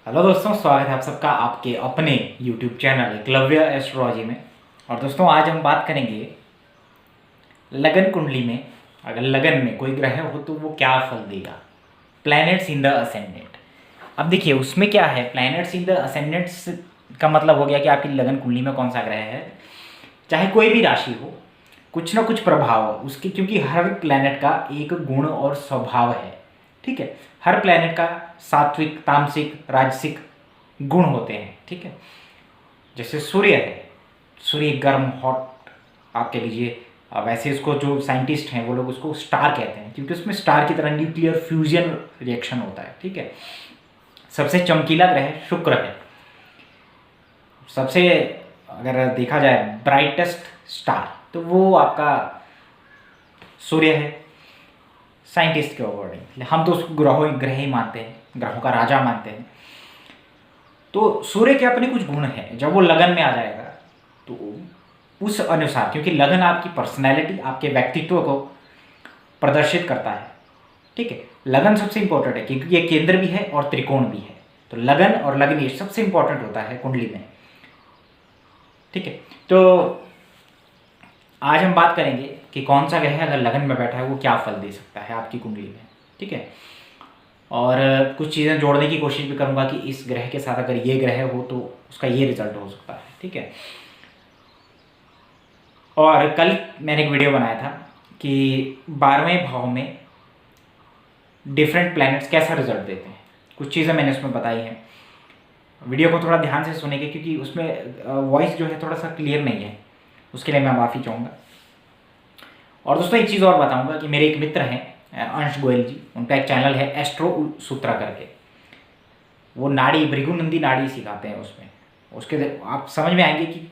Hello दोस्तों, स्वागत है आप सबका आपके अपने YouTube चैनल एकलव्य एस्ट्रोलॉजी में। और दोस्तों, आज हम बात करेंगे लगन कुंडली में अगर लगन में कोई ग्रह हो तो वो क्या फल देगा। Planets in the ascendant. अब देखिए उसमें क्या है, प्लैनेट्स इन द असेंडेंट्स का मतलब हो गया कि आपकी लगन कुंडली में कौन सा ग्रह है, चाहे कोई भी राशि हो, कुछ ना कुछ प्रभाव हो उसकी, क्योंकि हर प्लैनेट का एक गुण और स्वभाव है। ठीक है, हर प्लैनेट का सात्विक, तामसिक, राजसिक गुण होते हैं। ठीक है, जैसे सूर्य है, सूर्य गर्म, हॉट आप कह लीजिए। वैसे इसको जो साइंटिस्ट हैं वो लोग उसको स्टार कहते हैं, क्योंकि उसमें स्टार की तरह न्यूक्लियर फ्यूजन रिएक्शन होता है। ठीक है, सबसे चमकीला ग्रह शुक्र है। सबसे अगर देखा जाए ब्राइटेस्ट स्टार तो वो आपका सूर्य है, साइंटिस्ट के अकॉर्डिंग। हम तो उसको ग्रह ही मानते हैं, ग्रहों का राजा मानते हैं। तो सूर्य के अपने कुछ गुण हैं, जब वो लगन में आ जाएगा तो उस अनुसार, क्योंकि लगन आपकी पर्सनैलिटी, आपके व्यक्तित्व को प्रदर्शित करता है। ठीक है, लगन सबसे इंपॉर्टेंट है क्योंकि ये केंद्र भी है और त्रिकोण भी है। तो लगन और लग्नेश सबसे इंपॉर्टेंट होता है कुंडली में। ठीक है, तो आज हम बात करेंगे कि कौन सा ग्रह अगर लगन में बैठा है वो क्या फल दे सकता है आपकी कुंडली में। ठीक है, और कुछ चीज़ें जोड़ने की कोशिश भी करूंगा कि इस ग्रह के साथ अगर ये ग्रह हो तो उसका ये रिजल्ट हो सकता है। ठीक है, और कल मैंने एक वीडियो बनाया था कि 12वें भाव में डिफरेंट प्लैनेट्स कैसा रिजल्ट देते हैं। कुछ चीज़ें मैंने उसमें बताई हैं। वीडियो को थोड़ा ध्यान से सुनेंगे क्योंकि उसमें वॉइस जो है थोड़ा सा क्लियर नहीं है, उसके लिए मैं माफ़ी चाहूँगा। और दोस्तों एक चीज़ और बताऊँगा कि मेरे एक मित्र हैं अंश गोयल जी, उनका एक चैनल है एस्ट्रो सूत्रा करके। वो नाड़ी, भृगुनंदी नाड़ी सिखाते हैं उसमें। उसके आप समझ में आएंगे कि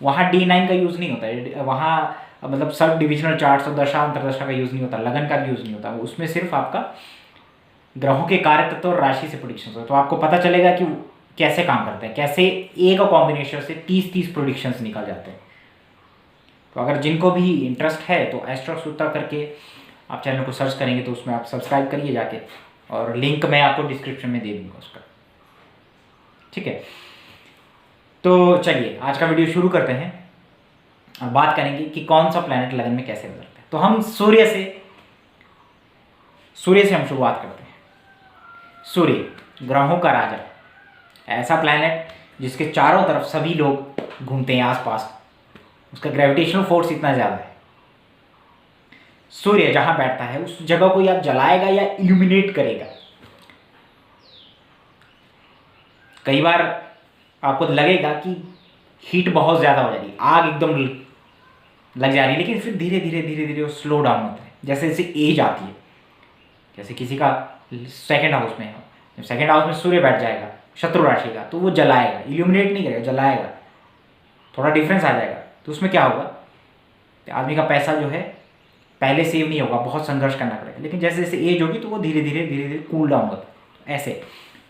वहाँ D9 का यूज़ नहीं होता है, वहाँ मतलब सब डिविजनल चार्ट्स और दशा अंतरदशा का यूज़ नहीं होता, लगन का भी यूज़ नहीं होता। उसमें सिर्फ आपका ग्रहों के कार्य तत्व और राशि से प्रोडिक्शन होता है। तो आपको पता चलेगा कि कैसे काम करते हैं, कैसे एक कॉम्बिनेशन से 30-30 प्रोडिक्शंस निकल जाते हैं। तो अगर जिनको भी इंटरेस्ट है तो एस्ट्रो सूत्रा करके आप चैनल को सर्च करेंगे तो उसमें आप सब्सक्राइब करिए जाके, और लिंक मैं आपको डिस्क्रिप्शन में दे दूँगा उसका। ठीक है, तो चलिए आज का वीडियो शुरू करते हैं। अब बात करेंगे कि कौन सा प्लैनेट लगन में कैसे गुजरता है। तो हम सूर्य से हम शुरुआत करते हैं। सूर्य ग्रहों का राजा, ऐसा प्लैनेट जिसके चारों तरफ सभी लोग घूमते हैं आसपास, उसका ग्रेविटेशनल फोर्स इतना ज़्यादा है। सूर्य जहां बैठता है उस जगह को या जलाएगा या इल्यूमिनेट करेगा। कई बार आपको लगेगा कि हीट बहुत ज़्यादा हो जा रही है, आग एकदम लग जा रही है, लेकिन फिर धीरे धीरे धीरे धीरे वो स्लो डाउन होता है। जैसे जैसे एज आती है, जैसे किसी का सेकंड हाउस में है, जब सेकंड हाउस में सूर्य बैठ जाएगा शत्रु राशि का, तो वो जलाएगा, इल्यूमिनेट नहीं करेगा, जलाएगा। थोड़ा डिफरेंस आ जाएगा। तो उसमें क्या होगा, आदमी का पैसा जो है पहले सेव नहीं होगा, बहुत संघर्ष करना पड़ेगा। लेकिन जैसे जैसे एज होगी तो वो धीरे धीरे कूल डाउन होता है ऐसे।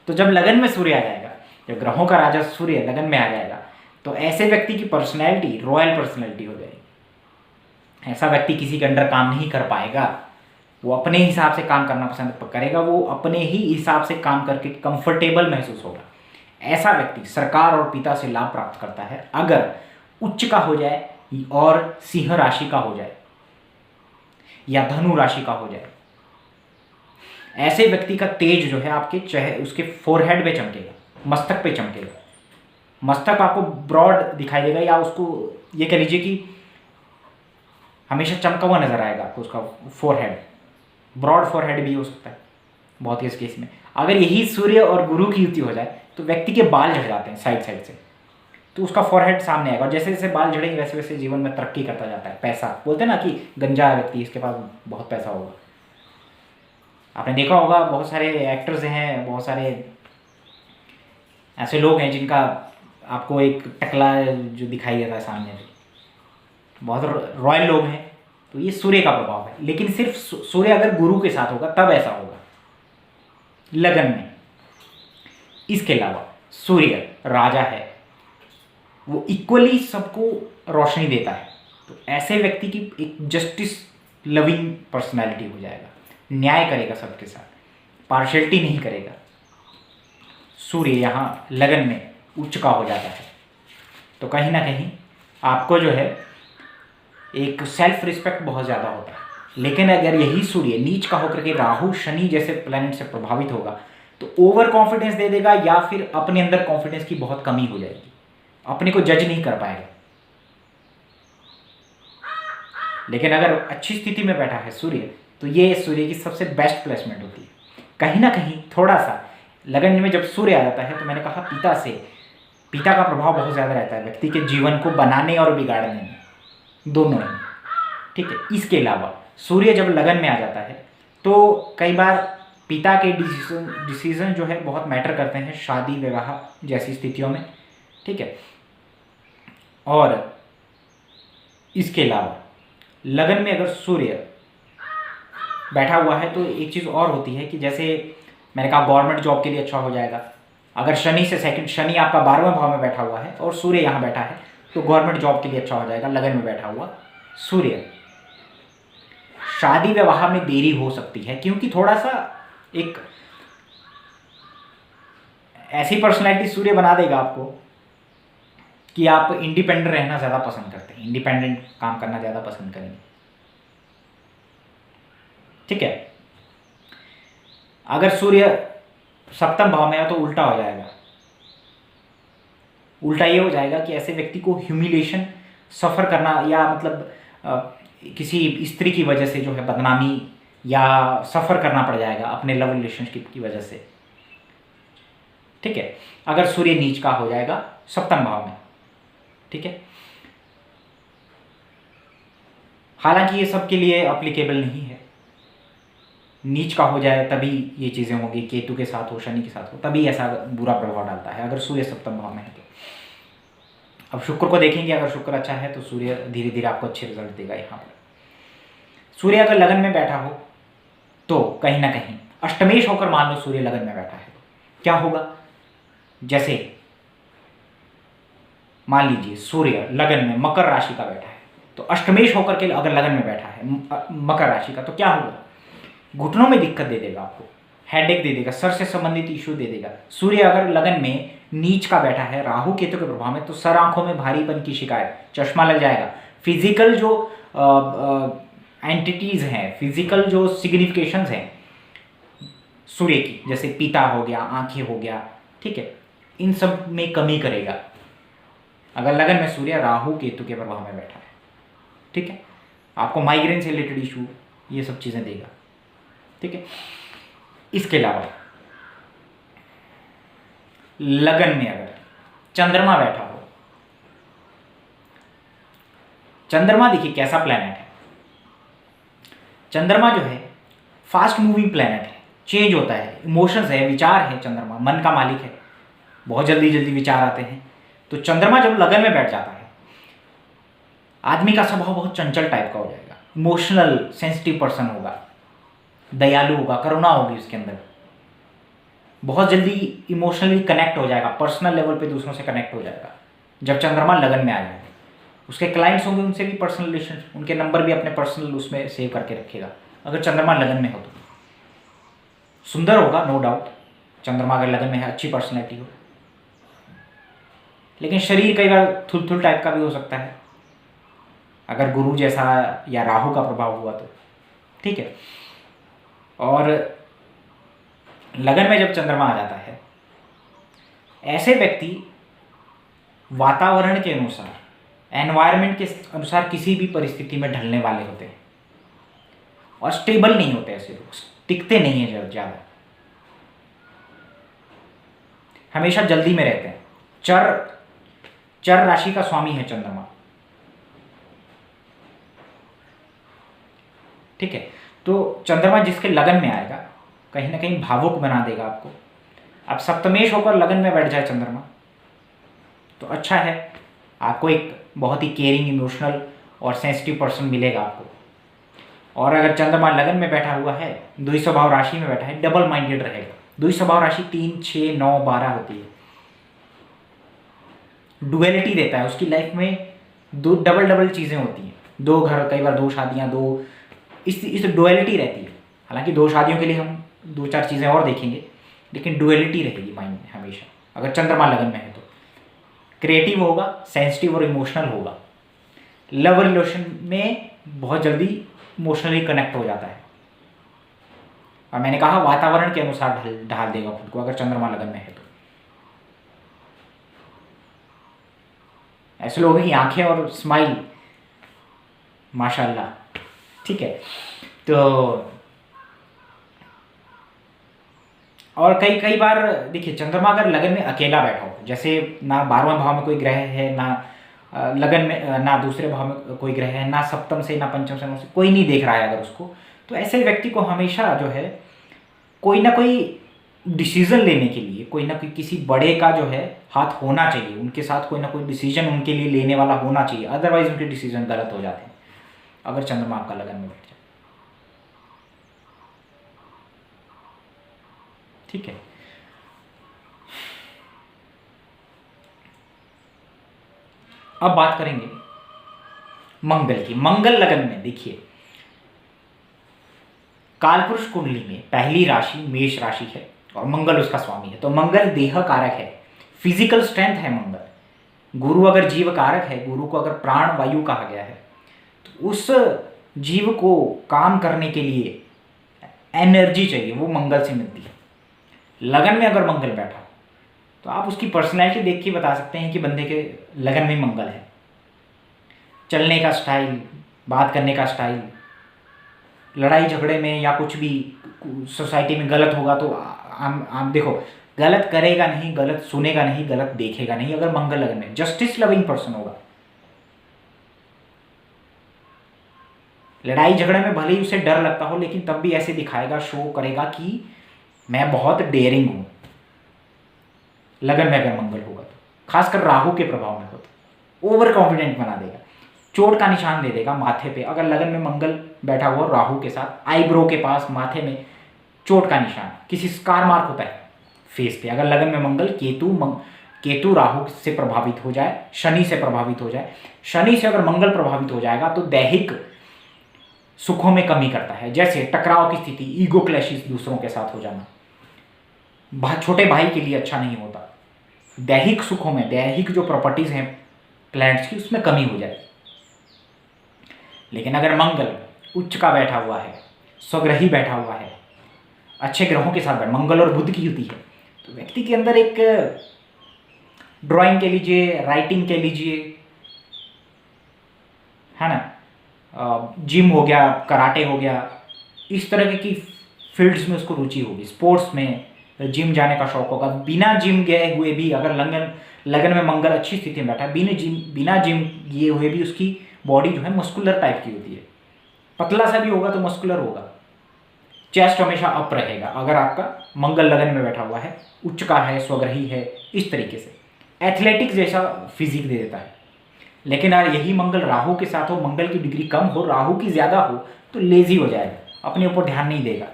तो जब लगन में सूर्य आ जाएगा, जब ग्रहों का राजा सूर्य लगन में आ जाएगा, तो ऐसे व्यक्ति की पर्सनैलिटी रॉयल पर्सनैलिटी हो जाएगी। ऐसा व्यक्ति किसी के अंडर काम नहीं कर पाएगा, वो अपने हिसाब से काम करना पसंद करेगा, वो अपने ही हिसाब से काम करके कंफर्टेबल महसूस होगा। ऐसा व्यक्ति सरकार और पिता से लाभ प्राप्त करता है अगर उच्च का हो जाए और सिंह राशि का हो जाए या धनु राशि का हो जाए। ऐसे व्यक्ति का तेज जो है आपके चेहरे, उसके फोरहेड पे चमकेगा, मस्तक पे चमकेगा। मस्तक आपको ब्रॉड दिखाई देगा, या उसको ये कह लीजिए कि हमेशा चमका हुआ नजर आएगा आपको उसका फोरहेड। ब्रॉड फोरहेड भी हो सकता है बहुत ही इस केस में। अगर यही सूर्य और गुरु की युति हो जाए तो व्यक्ति के बाल झड़ जाते हैं साइड साइड से, तो उसका फोरहेड सामने आएगा, और जैसे जैसे बाल झड़ेंगे वैसे वैसे जीवन में तरक्की करता जाता है। पैसा, बोलते हैं ना कि गंजा व्यक्ति, इसके पास बहुत पैसा होगा। आपने देखा होगा बहुत सारे एक्टर्स हैं, बहुत सारे ऐसे लोग हैं जिनका आपको एक टकला जो दिखाई देता है सामने से, बहुत रॉयल लोग हैं। तो ये सूर्य का प्रभाव है। लेकिन सिर्फ सूर्य अगर गुरु के साथ होगा तब ऐसा होगा लगन में। इसके अलावा सूर्य राजा है, वो इक्वली सबको रोशनी देता है। तो ऐसे व्यक्ति की एक जस्टिस लविंग पर्सनालिटी हो जाएगा, न्याय करेगा सबके साथ, पार्शियलिटी नहीं करेगा। सूर्य यहाँ लगन में उच्च का हो जाता है, तो कहीं ना कहीं आपको जो है एक सेल्फ रिस्पेक्ट बहुत ज़्यादा होता है। लेकिन अगर यही सूर्य नीच का होकर के राहु शनि जैसे प्लैनेट से प्रभावित होगा तो ओवर कॉन्फिडेंस दे देगा, या फिर अपने अंदर कॉन्फिडेंस की बहुत कमी हो जाएगी, अपने को जज नहीं कर पाएगा। लेकिन अगर अच्छी स्थिति में बैठा है सूर्य, तो ये सूर्य की सबसे बेस्ट प्लेसमेंट होती है। कहीं ना कहीं थोड़ा सा लगन में जब सूर्य आ जाता है, तो मैंने कहा पिता का प्रभाव बहुत ज़्यादा रहता है व्यक्ति के जीवन को बनाने और बिगाड़ने में, दोनों ही। ठीक है, इसके अलावा सूर्य जब लगन में आ जाता है तो कई बार पिता के डिसीजन जो है बहुत मैटर करते हैं शादी विवाह जैसी स्थितियों में। ठीक है, और इसके अलावा लगन में अगर सूर्य बैठा हुआ है तो एक चीज़ और होती है कि जैसे मैंने कहा गवर्नमेंट जॉब के लिए अच्छा हो जाएगा। अगर शनि आपका 12वें भाव में बैठा हुआ है और सूर्य यहाँ बैठा है तो गवर्नमेंट जॉब के लिए अच्छा हो जाएगा लगन में बैठा हुआ सूर्य। शादी विवाह में देरी हो सकती है क्योंकि थोड़ा सा एक ऐसी पर्सनैलिटी सूर्य बना देगा आपको कि आप इंडिपेंडेंट रहना ज़्यादा पसंद करते हैं, इंडिपेंडेंट काम करना ज़्यादा पसंद करेंगे। ठीक है, अगर सूर्य सप्तम भाव में है तो उल्टा हो जाएगा। उल्टा ये हो जाएगा कि ऐसे व्यक्ति को ह्यूमिलेशन सफ़र करना, या मतलब किसी स्त्री की वजह से जो है बदनामी या सफ़र करना पड़ जाएगा अपने लव रिलेशनशिप की वजह से। ठीक है, अगर सूर्य नीच का हो जाएगा सप्तम भाव में। ठीक है, हालांकि ये सब के लिए अप्लीकेबल नहीं है। नीच का हो जाए तभी ये चीज़ें होंगी, केतु के साथ हो, शनि के साथ हो, तभी ऐसा बुरा प्रभाव डालता है अगर सूर्य सप्तम भाव में है तो। अब शुक्र को देखेंगे, अगर शुक्र अच्छा है तो सूर्य धीरे धीरे आपको अच्छे रिजल्ट देगा। यहाँ पर सूर्य अगर लगन में बैठा हो तो कहीं ना कहीं अष्टमेश होकर, मान लो सूर्य लगन में बैठा है तो क्या होगा, जैसे मान लीजिए सूर्य लगन में मकर राशि का बैठा है, तो अष्टमेश होकर के अगर लगन में बैठा है मकर राशि का, तो क्या होगा, घुटनों में दिक्कत दे देगा आपको, हेडेक दे देगा, सर से संबंधित इश्यू दे देगा। सूर्य अगर लगन में नीच का बैठा है राहु केतु के प्रभाव में, तो सर आंखों में भारीपन की शिकायत, चश्मा लग जाएगा। फिजिकल जो एंटिटीज हैं, फिजिकल जो सिग्निफिकेशंस हैं सूर्य की, जैसे पीता हो गया, आंखें हो गया, ठीक है, इन सब में कमी करेगा अगर लगन में सूर्य राहु केतु के प्रभाव में बैठा है। ठीक है, आपको माइग्रेन से रिलेटेड इशू, ये सब चीज़ें देगा। ठीक है, इसके अलावा लगन में अगर चंद्रमा बैठा हो, चंद्रमा देखिए कैसा प्लैनेट है। चंद्रमा जो है फास्ट मूविंग प्लैनेट है, चेंज होता है, इमोशंस है, विचार है, चंद्रमा मन का मालिक है, बहुत जल्दी जल्दी विचार आते हैं। तो चंद्रमा जब लगन में बैठ जाता है, आदमी का स्वभाव बहुत चंचल टाइप का हो जाएगा, इमोशनल सेंसिटिव पर्सन होगा, दयालु होगा, करुणा होगी उसके अंदर, बहुत जल्दी इमोशनली कनेक्ट हो जाएगा, पर्सनल लेवल पे दूसरों से कनेक्ट हो जाएगा जब चंद्रमा लगन में आ जाए। उसके क्लाइंट्स होंगे, उनसे भी पर्सनल रिलेशन, उनके नंबर भी अपने पर्सनल उसमें सेव करके रखेगा अगर चंद्रमा लगन में हो तो। सुंदर होगा नो डाउट, चंद्रमा अगर लगन में है, अच्छी पर्सनैलिटी हो, लेकिन शरीर कई बार थुल टाइप का भी हो सकता है अगर गुरु जैसा या राहु का प्रभाव हुआ तो। ठीक है, और लगन में जब चंद्रमा आ जाता है, ऐसे व्यक्ति वातावरण के अनुसार, एनवायरनमेंट के अनुसार किसी भी परिस्थिति में ढलने वाले होते हैं और स्टेबल नहीं होते, ऐसे लोग टिकते नहीं हैं ज़्यादा, हमेशा जल्दी में रहते हैं। चर राशि का स्वामी है चंद्रमा। ठीक है, तो चंद्रमा जिसके लगन में आएगा कहीं ना कहीं भावुक बना देगा आपको। अब सप्तमेश होकर लगन में बैठ जाए चंद्रमा तो अच्छा है, आपको एक बहुत ही केयरिंग, इमोशनल और सेंसिटिव पर्सन मिलेगा आपको। और अगर चंद्रमा लगन में बैठा हुआ है, द्वि स्वभाव राशि में बैठा है, डबल माइंडेड रहेगा। द्वि स्वभाव राशि 3, 6, 9, 12 होती है, डुअलिटी देता है उसकी लाइफ में, दो डबल चीज़ें होती हैं, दो घर, कई बार दो शादियाँ, दो इस डुअलिटी रहती है। हालांकि दो शादियों के लिए हम 2-4 चीज़ें और देखेंगे, लेकिन डुअलिटी रहेगी माइंड में हमेशा अगर चंद्रमा लगन में है तो। क्रिएटिव होगा, सेंसिटिव और इमोशनल होगा। लव रिलेशन में बहुत जल्दी इमोशनली कनेक्ट हो जाता है, और मैंने कहा वातावरण के अनुसार ढाल देगा खुद को अगर चंद्रमा लगन में है तो। ऐसे लोगों की आंखें और स्माइल माशाल्लाह, ठीक है। तो और कई कई बार देखिए चंद्रमा अगर लगन में अकेला बैठा हो, जैसे ना 12वें भाव में कोई ग्रह है, ना लगन में, ना दूसरे भाव में कोई ग्रह है, ना सप्तम से ना पंचम से कोई नहीं देख रहा है अगर उसको, तो ऐसे व्यक्ति को हमेशा जो है कोई ना कोई डिसीजन लेने के लिए कोई ना कोई किसी बड़े का जो है हाथ होना चाहिए, उनके साथ कोई ना कोई डिसीजन उनके लिए लेने वाला होना चाहिए, अदरवाइज उनके डिसीजन गलत हो जाते हैं अगर चंद्रमा आपका लगन में बैठ जाए, ठीक है। अब बात करेंगे मंगल की। मंगल लगन में देखिए कालपुरुष कुंडली में पहली राशि मेष राशि है और मंगल उसका स्वामी है, तो मंगल देह कारक है, फिजिकल स्ट्रेंथ है मंगल। गुरु अगर जीव कारक है, गुरु को अगर प्राण वायु कहा गया है, तो उस जीव को काम करने के लिए एनर्जी चाहिए, वो मंगल से मिलती है। लगन में अगर मंगल बैठा तो आप उसकी पर्सनैलिटी देख के बता सकते हैं कि बंदे के लगन में मंगल है। चलने का स्टाइल, बात करने का स्टाइल, लड़ाई झगड़े में या कुछ भी सोसाइटी में गलत होगा तो आप देखो गलत करेगा नहीं, गलत सुनेगा नहीं, गलत देखेगा नहीं अगर मंगल लगन में। जस्टिस लविंग पर्सन होगा। लड़ाई झगड़े में भले ही उसे डर लगता हो लेकिन तब भी ऐसे दिखाएगा, शो करेगा कि मैं बहुत डेयरिंग हूं। लगन में अगर मंगल होगा तो खासकर राहु के प्रभाव में हो तो ओवर कॉन्फिडेंट बना देगा, चोट का निशान दे देगा माथे पे। अगर लगन में मंगल बैठा हुआ राहु के साथ, आईब्रो के पास माथे में चोट का निशान, किसी स्कार मार्क होता है फेस पे। अगर लगन में मंगल केतु राहु से प्रभावित हो जाए, शनि से प्रभावित हो जाए, शनि से अगर मंगल प्रभावित हो जाएगा तो दैहिक सुखों में कमी करता है, जैसे टकराव की स्थिति, ईगो क्लैशेस दूसरों के साथ हो जाना, छोटे भाई के लिए अच्छा नहीं होता। दैहिक सुखों में, दैहिक जो प्रॉपर्टीज हैं प्लैनेट्स की, उसमें कमी हो जाए। लेकिन अगर मंगल उच्च का बैठा हुआ है, स्वग्रही बैठा हुआ है, अच्छे ग्रहों के साथ, मंगल और बुध की युति है, तो व्यक्ति के अंदर एक ड्राइंग के लीजिए, राइटिंग के लीजिए, है ना, जिम हो गया, कराटे हो गया, इस तरह की फील्ड्स में उसको रुचि होगी। स्पोर्ट्स में जिम जाने का शौक होगा। बिना जिम गए हुए भी अगर लगन में मंगल अच्छी स्थिति में बैठा है, बिना जिम किए हुए भी उसकी बॉडी जो है मस्कुलर टाइप की होती है। पतला सा भी होगा तो मस्कुलर होगा। चेस्ट हमेशा अप रहेगा अगर आपका मंगल लगन में बैठा हुआ है, उच्च का है, स्वग्रही है, इस तरीके से एथलेटिक्स जैसा फिजिक दे देता है। लेकिन यार यही मंगल राहु के साथ हो, मंगल की डिग्री कम हो, राहु की ज़्यादा हो, तो लेजी हो जाएगा, अपने ऊपर ध्यान नहीं देगा।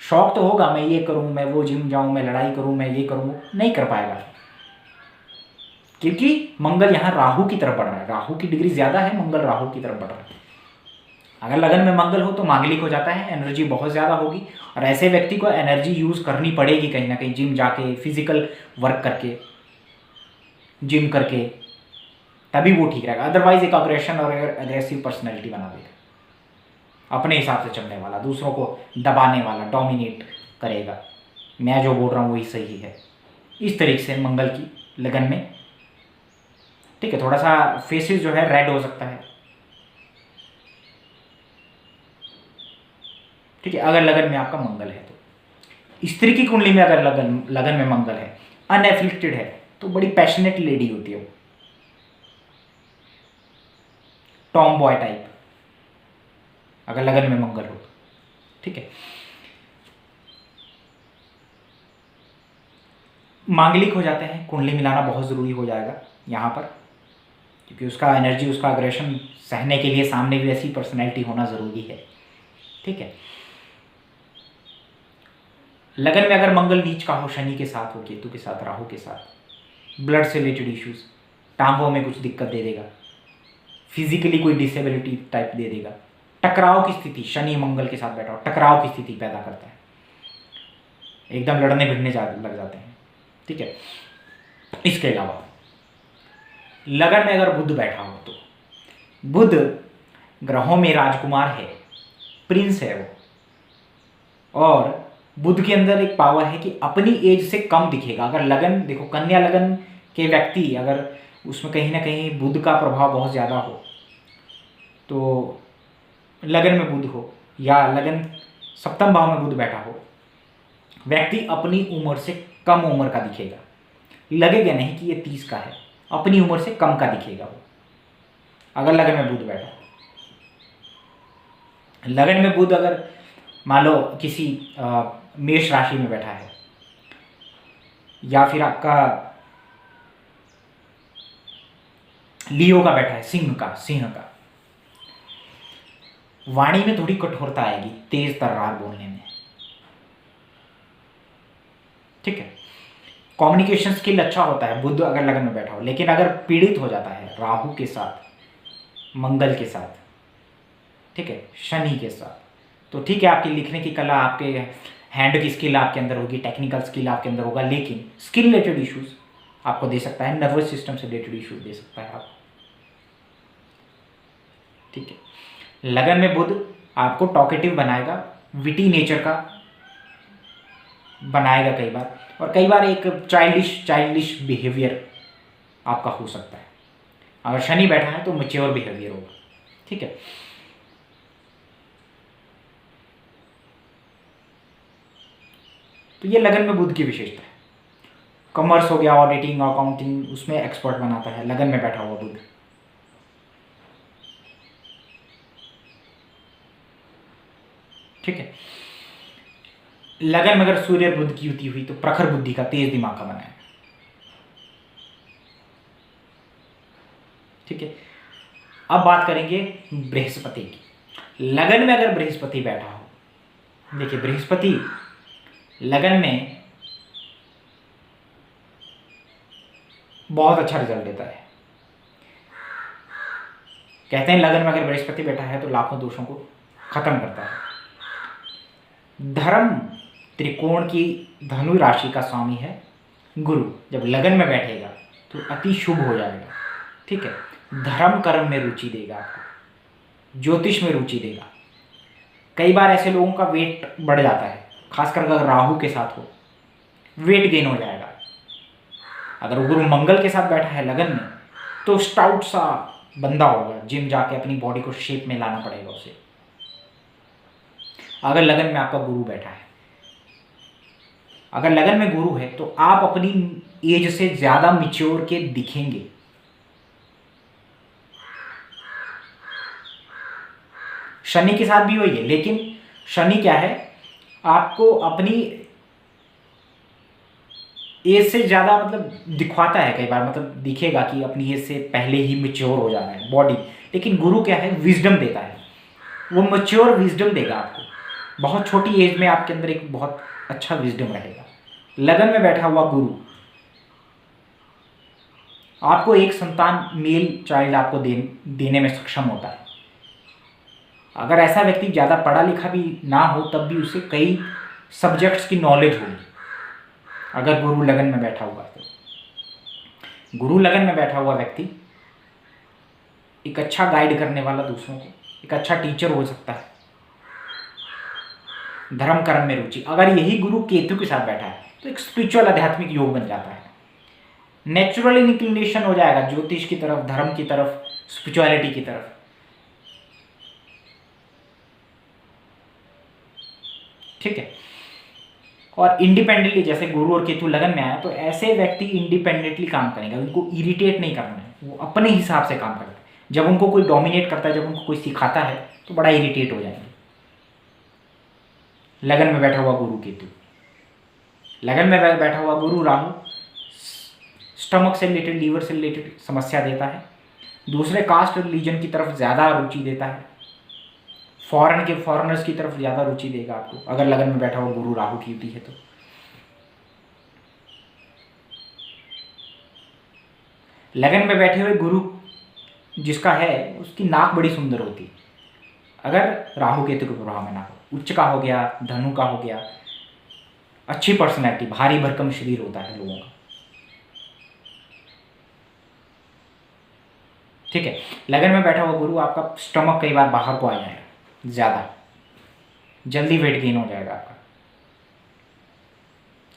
शौक तो होगा, मैं ये करूँ, मैं वो जिम जाऊँ, मैं लड़ाई करूँ, मैं ये करूँ, नहीं कर पाएगा, क्योंकि मंगल यहाँ राहु की तरफ बढ़ रहा है। राहु की डिग्री ज़्यादा है, मंगल राहु की तरफ बढ़ रहा है। अगर लगन में मंगल हो तो मांगलिक हो जाता है, एनर्जी बहुत ज़्यादा होगी, और ऐसे व्यक्ति को एनर्जी यूज़ करनी पड़ेगी कहीं ना कहीं, जिम जाके, फिजिकल वर्क करके, जिम करके, तभी वो ठीक रहेगा। अदरवाइज एक अग्रेशन और एग्रेसिव पर्सनैलिटी बना देगा, अपने हिसाब से चलने वाला, दूसरों को दबाने वाला, डोमिनेट करेगा, मैं जो बोल रहा हूँ वही सही है, इस तरीके से मंगल की लगन में, ठीक है। थोड़ा सा फेसेस जो है रेड हो सकता है, ठीक है, अगर लगन में आपका मंगल है तो। स्त्री की कुंडली में अगर लगन में मंगल है, अनएफ्लिक्टेड है, तो बड़ी पैशनेट लेडी होती है वो, टॉम बॉय टाइप, अगर लगन में मंगल हो तो, ठीक है। मांगलिक हो जाते हैं, कुंडली मिलाना बहुत ज़रूरी हो जाएगा यहाँ पर, क्योंकि उसका एनर्जी, उसका अग्रेशन सहने के लिए सामने भी ऐसी पर्सनैलिटी होना ज़रूरी है, ठीक है। लगन में अगर मंगल नीच का हो, शनि के साथ हो, केतु के साथ, राहु के साथ, ब्लड से रिलेटेड इश्यूज, टांगों में कुछ दिक्कत दे देगा, फिजिकली कोई डिसेबिलिटी टाइप दे देगा, टकराव की स्थिति, शनि मंगल के साथ बैठा हो, टकराव की स्थिति पैदा करता है। एकदम लड़ने भिड़ने लग जाते हैं। ठीक है, इसके अलावा लगन में अगर बुध बैठा हो तो बुध ग्रहों में राजकुमार है, प्रिंस है वो, और बुध के अंदर एक पावर है कि अपनी एज से कम दिखेगा। अगर लगन देखो, कन्या लगन के व्यक्ति अगर उसमें कहीं ना कहीं बुध का प्रभाव बहुत ज़्यादा हो, तो लगन में बुध हो या लगन सप्तम भाव में बुध बैठा हो, व्यक्ति अपनी उम्र से कम उम्र का दिखेगा। लगेगा नहीं कि ये 30 का है, अपनी उम्र से कम का दिखेगा वो, अगर लगन में बुध बैठा हो। लगन में बुध अगर मान लो किसी मेष राशि में बैठा है, या फिर आपका लियो का बैठा है, सिंह का, वाणी में थोड़ी कठोरता आएगी, तेज तर्रार बोलने में। ठीक है, कम्युनिकेशन स्किल अच्छा होता है बुध अगर लगन में बैठा हो। लेकिन अगर पीड़ित हो जाता है राहु के साथ, मंगल के साथ, ठीक है, शनि के साथ, तो ठीक है, आपकी लिखने की कला, आपके हैंड की स्किल आपके अंदर होगी, टेक्निकल स्किल आपके अंदर होगा, लेकिन स्किल रिलेटेड इश्यूज आपको दे सकता है, नर्वस सिस्टम से रिलेटेड इश्यूज दे सकता है आपको। ठीक है, लगन में बुध आपको टॉकेटिव बनाएगा, विटी नेचर का बनाएगा कई बार, और कई बार एक चाइल्डिश बिहेवियर आपका हो सकता है। अगर शनि बैठा है तो मैच्योर बिहेवियर होगा। ठीक है, तो ये लगन में बुध की विशेषता है। कॉमर्स हो गया, ऑडिटिंग, अकाउंटिंग, उसमें एक्सपर्ट बनाता है लगन में बैठा हुआ बुध। ठीक है, लगन में अगर सूर्य बुध की युति हुई तो प्रखर बुद्धि का, तेज दिमाग का बनाएगा। ठीक है, अब बात करेंगे बृहस्पति की। लगन में अगर बृहस्पति बैठा हो, देखिए बृहस्पति लगन में बहुत अच्छा रिजल्ट देता है। कहते हैं लगन में अगर बृहस्पति बैठा है तो लाखों दोषों को खत्म करता है। धर्म त्रिकोण की धनु राशि का स्वामी है गुरु, जब लगन में बैठेगा तो अति शुभ हो जाएगा। ठीक है, धर्म कर्म में रुचि देगा आपको, ज्योतिष में रुचि देगा। कई बार ऐसे लोगों का वेट बढ़ जाता है, खासकर अगर राहु के साथ हो, वेट गेन हो जाएगा। अगर गुरु मंगल के साथ बैठा है लगन में तो स्टाउट सा बंदा होगा, जिम जाके अपनी बॉडी को शेप में लाना पड़ेगा उसे। अगर लगन में आपका गुरु बैठा है, अगर लगन में गुरु है तो आप अपनी एज से ज्यादा मिच्योर के दिखेंगे। शनि के साथ भी वही है, लेकिन शनि क्या है, आपको अपनी एज से ज्यादा मतलब दिखवाता है कई बार, मतलब दिखेगा कि अपनी एज से पहले ही मैच्योर हो जा रहा है बॉडी। लेकिन गुरु क्या है, विजडम देता है, वो मैच्योर विजडम देगा आपको। बहुत छोटी एज में आपके अंदर एक बहुत अच्छा विजडम रहेगा। लगन में बैठा हुआ गुरु आपको एक संतान, मेल चाइल्ड आपको देने में सक्षम होता है। अगर ऐसा व्यक्ति ज़्यादा पढ़ा लिखा भी ना हो तब भी उसे कई सब्जेक्ट्स की नॉलेज होगी, अगर गुरु लगन में बैठा हुआ तो। गुरु लगन में बैठा हुआ व्यक्ति एक अच्छा गाइड करने वाला दूसरों को, एक अच्छा टीचर हो सकता है। धर्म कर्म में रुचि, अगर यही गुरु केतु के साथ बैठा है तो एक स्पिरिचुअल आध्यात्मिक योग बन जाता है। नेचुरल इंक्लिनेशन हो जाएगा ज्योतिष की तरफ, धर्म की तरफ, स्पिरिचुअलिटी की तरफ। ठीक है, और इंडिपेंडेंटली, जैसे गुरु और केतु लगन में आया तो ऐसे व्यक्ति इंडिपेंडेंटली काम करेंगे, उनको इरिटेट नहीं करना है, वो अपने हिसाब से काम करते हैं। जब उनको कोई डोमिनेट करता है, जब उनको कोई सिखाता है तो बड़ा इरिटेट हो जाएंगे। लगन में बैठा हुआ गुरु केतु, लगन में बैठा हुआ गुरु राहु स्टमक से रिलेटेड, लीवर से रिलेटेड समस्या देता है। दूसरे कास्ट और रिलीजन की तरफ ज़्यादा रुचि देता है, फॉरेनर्स की तरफ ज़्यादा रुचि देगा आपको, अगर लगन में बैठा हुआ गुरु राहु की युति है तो। लगन में बैठे हुए गुरु जिसका है उसकी नाक बड़ी सुंदर होती है, अगर राहु केतु के प्रभाव में ना हो। उच्च का हो गया, धनु का हो गया, अच्छी पर्सनैलिटी, भारी भरकम शरीर होता है लोगों का। ठीक है, लगन में बैठा हुआ गुरु, आपका स्टमक कई बार बाहर को आ जाएगा, ज़्यादा जल्दी वेट गेन हो जाएगा आपका।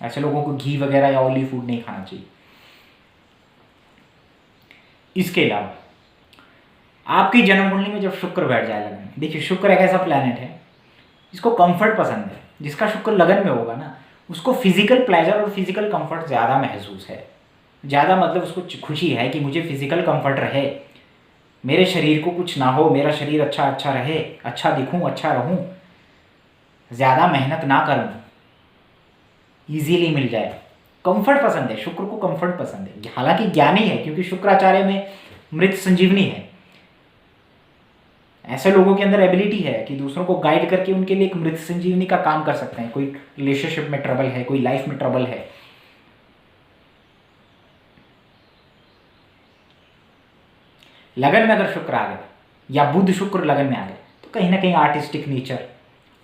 ऐसे लोगों को घी वगैरह या ऑयली फूड नहीं खाना चाहिए। इसके अलावा आपकी जन्म कुंडली में जब शुक्र बैठ जाए लगन में, देखिए शुक्र एक ऐसा प्लैनेट है जिसको कंफर्ट पसंद है। जिसका शुक्र लगन में होगा ना, उसको फिजिकल प्लेजर और फिजिकल कंफर्ट ज़्यादा महसूस है। ज़्यादा मतलब उसको खुशी है कि मुझे फिजिकल कंफर्ट रहे, मेरे शरीर को कुछ ना हो, मेरा शरीर अच्छा रहे, अच्छा दिखूं, अच्छा रहूं, ज़्यादा मेहनत ना करूं, इजीली मिल जाए। कंफर्ट पसंद है, शुक्र को कंफर्ट पसंद है। हालांकि ज्ञानी है, क्योंकि शुक्राचार्य में मृत संजीवनी है। ऐसे लोगों के अंदर एबिलिटी है कि दूसरों को गाइड करके उनके लिए एक मृत संजीवनी का काम कर सकते हैं। कोई रिलेशनशिप में ट्रबल है, कोई लाइफ में ट्रबल है, लगन में अगर शुक्र आ गया या बुध शुक्र लगन में आ गया, तो कहीं ना कहीं आर्टिस्टिक नेचर,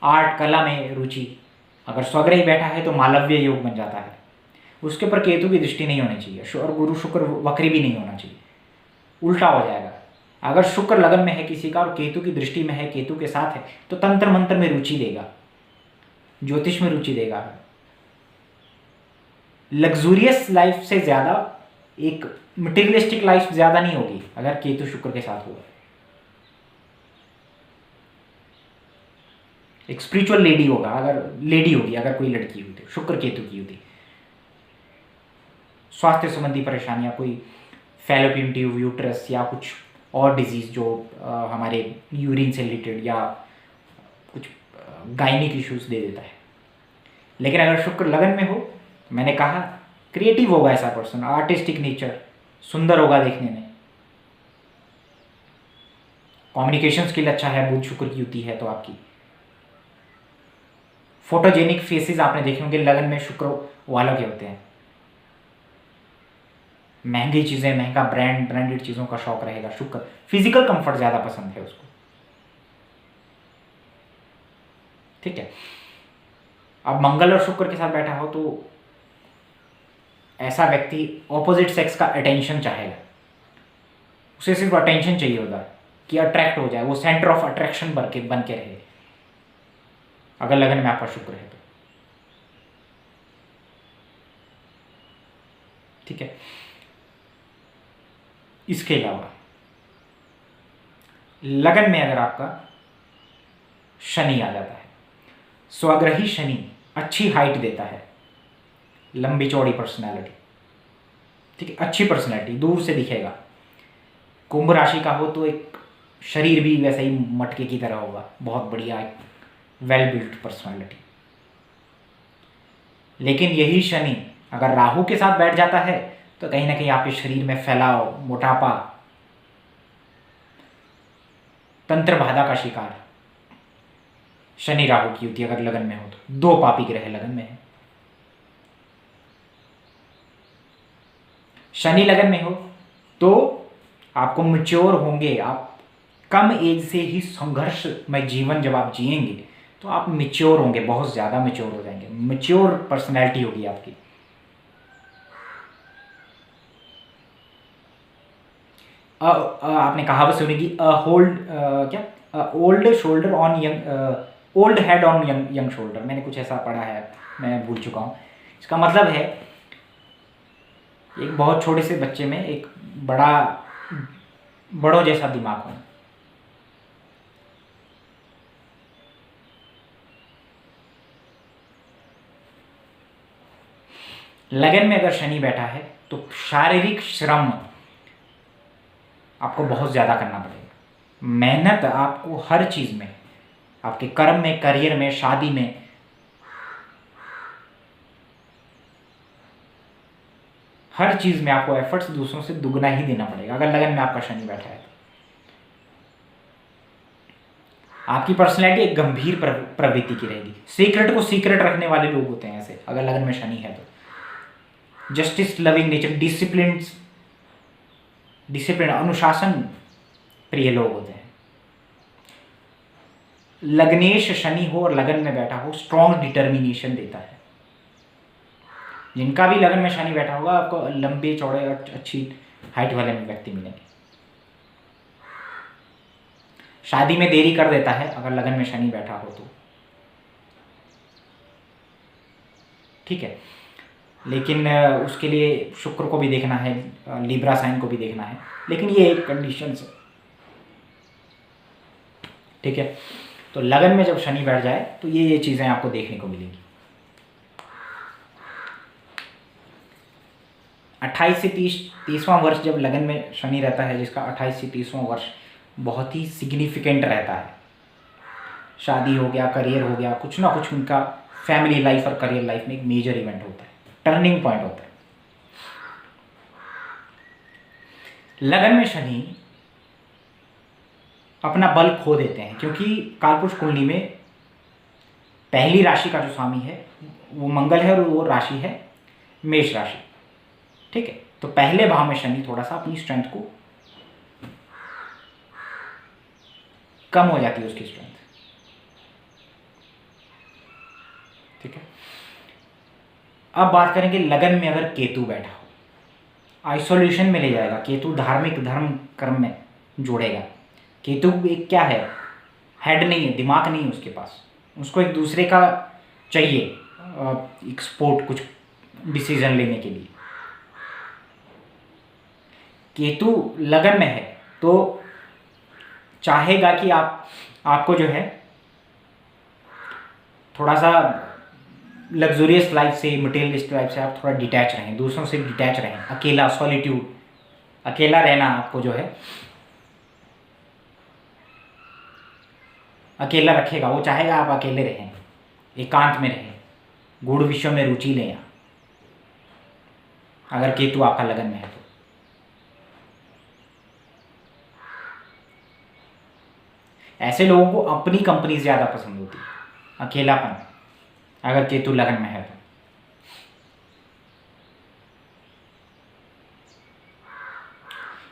आर्ट कला में रुचि। अगर स्वग्रही बैठा है तो मालव्य योग बन जाता है। उसके ऊपर केतु की दृष्टि नहीं होनी चाहिए और गुरु शुक्र वक्री भी नहीं होना चाहिए, उल्टा हो जाएगा। अगर शुक्र लगन में है किसी का और केतु की दृष्टि में है, केतु के साथ है, तो तंत्र मंत्र में रुचि देगा, ज्योतिष में रुचि देगा। लग्जूरियस लाइफ से ज़्यादा एक मटेरियलिस्टिक लाइफ ज़्यादा नहीं होगी अगर केतु शुक्र के साथ होगा। एक स्पिरिचुअल लेडी होगा, अगर लेडी होगी, अगर कोई लड़की होती, शुक्र केतु की होती। स्वास्थ्य संबंधी परेशानियां, कोई फैलोपियन ट्यूब, यूट्रस या कुछ और डिजीज़ जो हमारे यूरिन से रिलेटेड या कुछ गायनिक इश्यूज दे देता है। लेकिन अगर शुक्र लगन में हो, मैंने कहा क्रिएटिव होगा ऐसा पर्सन, आर्टिस्टिक नेचर, सुंदर होगा देखने में, कम्युनिकेशन स्किल अच्छा है, बुध शुक्र की युति है तो आपकी। फोटोजेनिक फेसेस आपने देखे होंगे लगन में शुक्र वालों के होते हैं। महंगी चीज़ें, महंगा ब्रांडेड चीज़ों का शौक रहेगा शुक्र। फिजिकल कंफर्ट ज़्यादा पसंद है उसको। ठीक है, अब मंगल और शुक्र के साथ बैठा हो तो ऐसा व्यक्ति ऑपोजिट सेक्स का अटेंशन चाहेगा। उसे सिर्फ अटेंशन चाहिए होगा कि अट्रैक्ट हो जाए, वो सेंटर ऑफ अट्रैक्शन बन के रहे, अगर लगन में आपका शुक्र है तो। ठीक है, इसके अलावा लगन में अगर आपका शनि आ जाता है, स्वग्रही शनि अच्छी हाइट देता है, लंबी चौड़ी पर्सनैलिटी। ठीक है, अच्छी पर्सनैलिटी, दूर से दिखेगा। कुंभ राशि का हो तो एक शरीर भी वैसे ही मटके की तरह होगा, बहुत बढ़िया, एक वेल बिल्ट पर्सनैलिटी। लेकिन यही शनि अगर राहु के साथ बैठ जाता है तो कहीं ना कहीं आपके शरीर में फैलाव, मोटापा, तंत्र बाधा का शिकार। शनि राहु की युति अगर लगन में हो तो, दो पापी ग्रह लगन में है। शनि लगन में हो तो आपको मैच्योर होंगे, आप कम एज से ही संघर्ष में जीवन जब आप जिएंगे तो आप मैच्योर होंगे, बहुत ज़्यादा मैच्योर हो जाएंगे, मैच्योर पर्सनैलिटी होगी आपकी। आपने कहावत सुनी कि old shoulder on young, old head on young shoulder, मैंने कुछ ऐसा पढ़ा है, मैं भूल चुका हूँ। इसका मतलब है एक बहुत छोटे से बच्चे में एक बड़ों जैसा दिमाग हो। लगन में अगर शनि बैठा है तो शारीरिक श्रम आपको बहुत ज़्यादा करना पड़ेगा। मेहनत आपको हर चीज़ में, आपके कर्म में, करियर में, शादी में, हर चीज़ में आपको एफर्ट्स दूसरों से दुगना ही देना पड़ेगा अगर लगन में आपका शनि बैठा है तो। आपकी पर्सनैलिटी एक गंभीर प्रवृत्ति की रहेगी। सीक्रेट को सीक्रेट रखने वाले लोग होते हैं ऐसे, अगर लगन में शनि है तो। जस्टिस लविंग नेचर, डिसिप्लिन, अनुशासन प्रिय लोग होते हैं। लग्नेश शनि हो और लगन में बैठा हो, स्ट्रॉन्ग डिटर्मिनेशन देता है। जिनका भी लगन में शनि बैठा होगा आपको लंबे चौड़े और अच्छी हाइट वाले व्यक्ति मिलेंगे। शादी में देरी कर देता है अगर लगन में शनि बैठा हो तो, ठीक है, लेकिन उसके लिए शुक्र को भी देखना है, लिब्रा साइन को भी देखना है, लेकिन ये एक कंडीशन है, ठीक है। तो लगन में जब शनि बैठ जाए तो ये चीज़ें आपको देखने को मिलेंगी। 28 से 30वां वर्ष जब लगन में शनि रहता है, जिसका 28 से 30वां वर्ष बहुत ही सिग्निफिकेंट रहता है। शादी हो गया, करियर हो गया, कुछ ना कुछ उनका फैमिली लाइफ और करियर लाइफ में एक मेजर इवेंट होता है, टर्निंग पॉइंट होता है। लगन में शनि अपना बल खो देते हैं क्योंकि कालपुरुष कुंडली में पहली राशि का जो स्वामी है वो मंगल है और वो राशि है मेष राशि, ठीक है। तो पहले भाव में शनि थोड़ा सा अपनी स्ट्रेंथ को कम हो जाती है उसकी स्ट्रेंथ, ठीक है। अब बात करेंगे लगन में अगर केतु बैठा हो, आइसोलेशन में ले जाएगा। केतु धार्मिक धर्म कर्म में जोड़ेगा। केतु एक क्या है, हेड नहीं है, दिमाग नहीं है उसके पास, उसको एक दूसरे का चाहिए एक सपोर्ट कुछ डिसीजन लेने के लिए। केतु लगन में है तो चाहेगा कि आपको जो है थोड़ा सा लग्जूरियस लाइफ से, मटेरियलिस्ट लाइफ से आप थोड़ा डिटैच रहें, दूसरों से डिटैच रहें, अकेला, सॉलिट्यूड, अकेला रहना आपको जो है अकेला रखेगा। वो चाहेगा आप अकेले रहें, एकांत में रहें, गूढ़ विषयों में रुचि लें, अगर केतु आपका लगन में है तो। ऐसे लोगों को अपनी कंपनी ज़्यादा पसंद होती है, अकेलापन, अगर केतु लगन में है तो।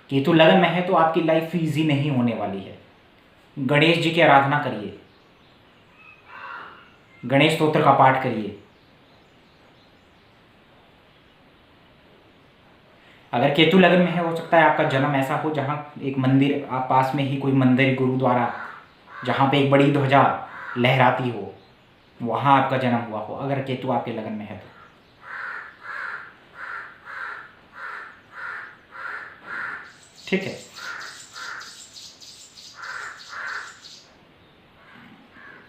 केतु लगन में है तो आपकी लाइफ इजी नहीं होने वाली है। गणेश जी की आराधना करिए, गणेश स्तोत्र का पाठ करिए। अगर केतु लगन में है, हो सकता है आपका जन्म ऐसा हो जहां एक मंदिर, आप पास में ही कोई मंदिर, गुरुद्वारा, जहां पे एक बड़ी ध्वजा लहराती हो, वहां आपका जन्म हुआ हो, अगर केतु आपके लगन में है तो। ठीक है।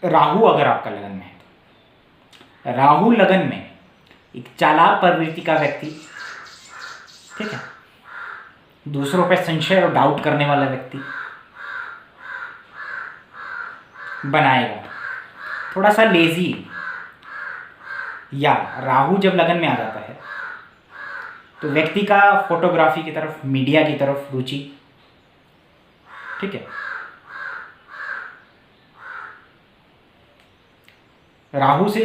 राहु अगर आपका लगन में है तो, राहु लगन में एक चालाक प्रवृत्ति का व्यक्ति, ठीक है, दूसरों पे संशय और डाउट करने वाला व्यक्ति बनाएगा, थोड़ा सा लेजी। या राहु जब लगन में आ जाता है तो व्यक्ति का फोटोग्राफी की तरफ, मीडिया की तरफ रुचि, ठीक है। राहु से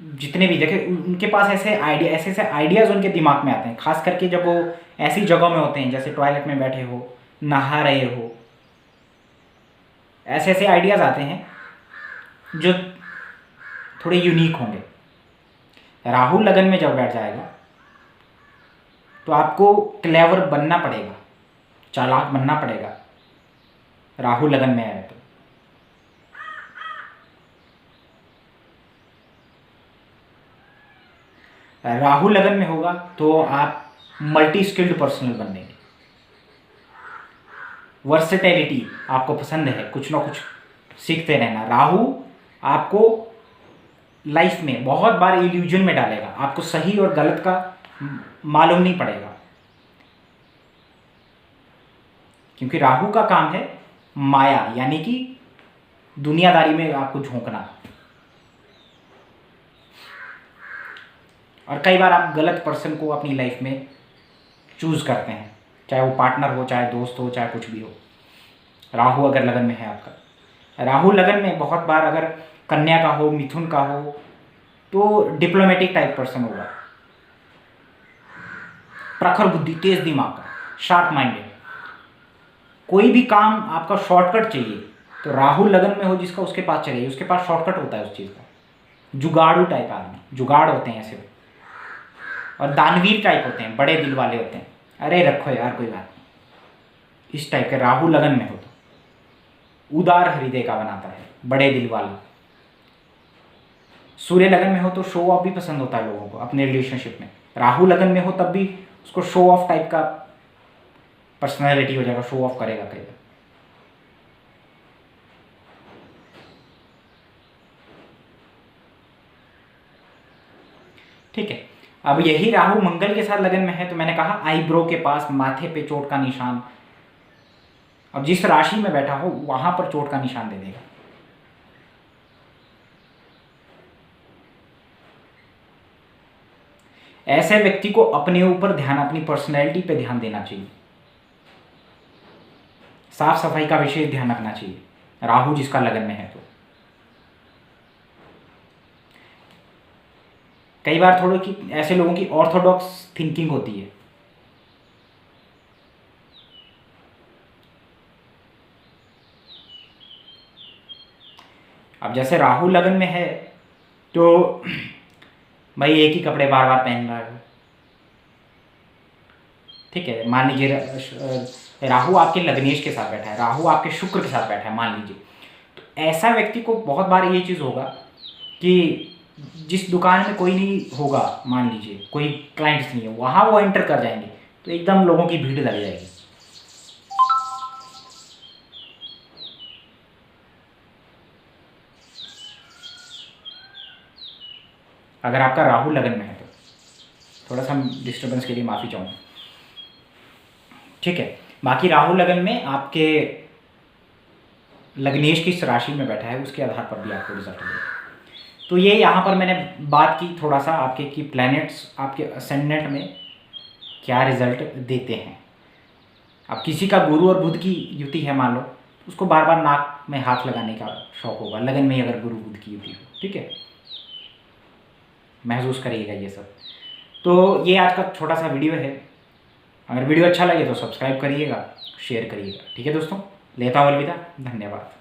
जितने भी देखे, उनके पास ऐसे आइडियाज़ उनके दिमाग में आते हैं, खास करके जब वो ऐसी जगहों में होते हैं जैसे टॉयलेट में बैठे हो, नहा रहे हो, ऐसे ऐसे आइडियाज़ आते हैं जो थोड़े यूनिक होंगे। राहु लगन में जब बैठ जाएगा तो आपको क्लेवर बनना पड़ेगा, चालाक बनना पड़ेगा, राहु लगन में है तो। राहु लगन में होगा तो आप मल्टी स्किल्ड पर्सनल बनेंगे। वर्सेटैलिटी आपको पसंद है, कुछ ना कुछ सीखते रहना। राहु आपको लाइफ में बहुत बार इल्यूजन में डालेगा, आपको सही और गलत का मालूम नहीं पड़ेगा, क्योंकि राहु का काम है माया, यानी कि दुनियादारी में आपको झोंकना। और कई बार आप गलत पर्सन को अपनी लाइफ में चूज करते हैं, चाहे वो पार्टनर हो, चाहे दोस्त हो, चाहे कुछ भी हो। राहु अगर लगन में है आपका, राहु लगन में बहुत बार अगर कन्या का हो, मिथुन का हो, तो डिप्लोमेटिक टाइप पर्सन होगा, प्रखर बुद्धि, तेज दिमाग का, शार्प माइंडेड। कोई भी काम आपका शॉर्टकट चाहिए तो राहु लगन में हो जिसका, उसके पास चलिए, उसके पास शॉर्टकट होता है उस चीज़ का। जुगाड़ू टाइप आदमी, जुगाड़ होते हैं ऐसे। और दानवीर टाइप होते हैं, बड़े दिल वाले होते हैं। अरे रखो यार कोई बात नहीं। इस टाइप के राहु लगन में हो तो उदार हृदय का बनाता है, बड़े दिल वाला। सूर्य लगन में हो तो शो ऑफ भी पसंद होता है लोगों को अपने रिलेशनशिप में। राहु लगन में हो तब भी उसको शो ऑफ टाइप का पर्सनैलिटी हो जाएगा, शो ऑफ करेगा कई बार। ठीक है, अब यही राहु मंगल के साथ लगन में है तो मैंने कहा आईब्रो के पास, माथे पे चोट का निशान। अब जिस राशि में बैठा हो वहां पर चोट का निशान दे देगा। ऐसे व्यक्ति को अपने ऊपर ध्यान, अपनी पर्सनैलिटी पे ध्यान देना चाहिए। साफ सफाई का विशेष ध्यान रखना चाहिए राहु जिसका लगन में है तो। कई बार थोड़ी की ऐसे लोगों की ऑर्थोडॉक्स थिंकिंग होती है। अब जैसे राहु लगन में है तो भाई एक ही कपड़े बार बार पहन रहा है, ठीक है। मान लीजिए राहु आपके लग्नेश के साथ बैठा है, राहु आपके शुक्र के साथ बैठा है मान लीजिए, तो ऐसा व्यक्ति को बहुत बार ये चीज़ होगा कि जिस दुकान में कोई नहीं होगा, मान लीजिए कोई क्लाइंट्स नहीं है, वहाँ वो एंटर कर जाएंगे तो एकदम लोगों की भीड़ लग जाएगी। अगर आपका राहु लगन में है तो थोड़ा सा डिस्टर्बेंस के लिए माफ़ी चाहूँगा, ठीक है। बाकी राहु लगन में आपके लग्नेश किस राशि में बैठा है उसके आधार पर भी आपको रिजल्ट मिलेगा। तो ये यहाँ पर मैंने बात की थोड़ा सा आपके कि प्लैनेट्स आपके असेंडेंट में क्या रिजल्ट देते हैं। अब किसी का गुरु और बुध की युति है मान लो, उसको बार बार नाक में हाथ लगाने का शौक होगा लगन में अगर गुरु बुध की युति हो, ठीक है। महसूस करिएगा ये सब। तो ये आज का छोटा सा वीडियो है। अगर वीडियो अच्छा लगे तो सब्सक्राइब करिएगा, शेयर करिएगा, ठीक है दोस्तों। लेता हूँ अलविदा, धन्यवाद।